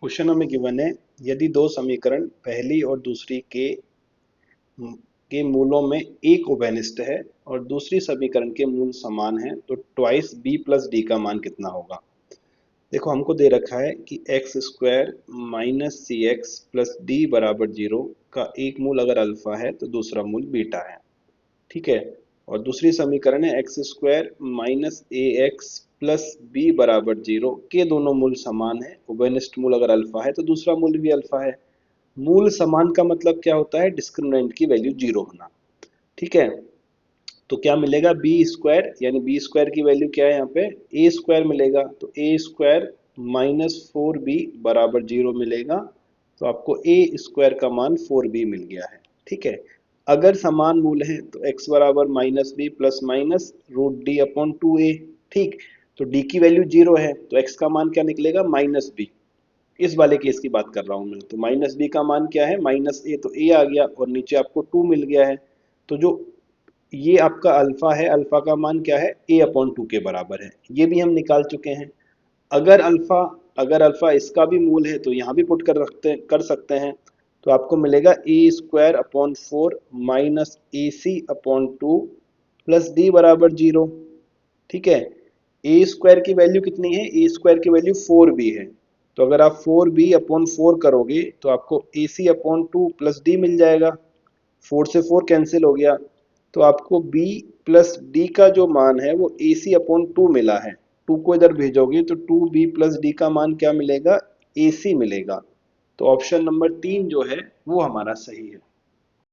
Question हमें given है, यदि दो समीकरण पहली और दूसरी के मूलों में एक उभयनिष्ठ है और दूसरी समीकरण के मूल समान है तो ट्वाइस बी प्लस डी का मान कितना होगा। देखो हमको दे रखा है कि एक्स स्क्वायर माइनस सी एक्स प्लस डी बराबर जीरो का एक मूल अगर अल्फा है तो दूसरा मूल बीटा है। ठीक है। और दूसरी समीकरण है एक्स स्क्वायर माइनस ए एक्स प्लस बी बराबर जीरो के दोनों मूल समान है, उभयनिष्ठ मूल अगर अल्फा है तो दूसरा मूल भी अल्फा है। मूल समान का मतलब क्या होता है, डिस्क्रिमिनेंट की वैल्यू जीरो होना। ठीक है। तो क्या मिलेगा, बी स्क्वायर, यानी बी स्क्वायर की वैल्यू क्या है यहाँ पे, ए स्क्वायर मिलेगा, तो ए स्क्वायर माइनस फोर बी बराबर जीरो मिलेगा। तो आपको ए स्क्वायर का मान फोर बी मिल गया है। ठीक है। अगर समान मूल है तो x बराबर minus B plus minus root D upon two A. ठीक। तो d की वैल्यू जीरो है तो x का मान क्या निकलेगा, माइनस बी। इस वाले केस की बात कर रहा हूं मैं, तो माइनस बी का मान क्या है, माइनस ए, तो ए आ गया और नीचे आपको टू मिल गया है। तो जो ये आपका अल्फा है, अल्फा का मान क्या है, ए अपॉन टू के बराबर है, ये भी हम निकाल चुके हैं। अगर अल्फा अगर अल्फा इसका भी मूल है तो यहाँ भी पुट कर सकते हैं। तो आपको मिलेगा ए स्क्वायर अपॉन फोर माइनस ए सी अपॉन टू प्लस डी बराबर जीरो। ठीक है। ए स्क्वायर की वैल्यू कितनी है, ए स्क्वायर की वैल्यू फोर बी है। तो अगर आप फोर बी अपॉन फोर करोगे तो आपको ए सी अपॉन टू प्लस डी मिल जाएगा। फोर से फोर कैंसिल हो गया। तो आपको b प्लस डी का जो मान है वो ए सी अपॉन टू मिला है। टू को इधर भेजोगे तो टू बी प्लस डी का मान क्या मिलेगा, ए सी मिलेगा। तो ऑप्शन नंबर तीन जो है वो हमारा सही है।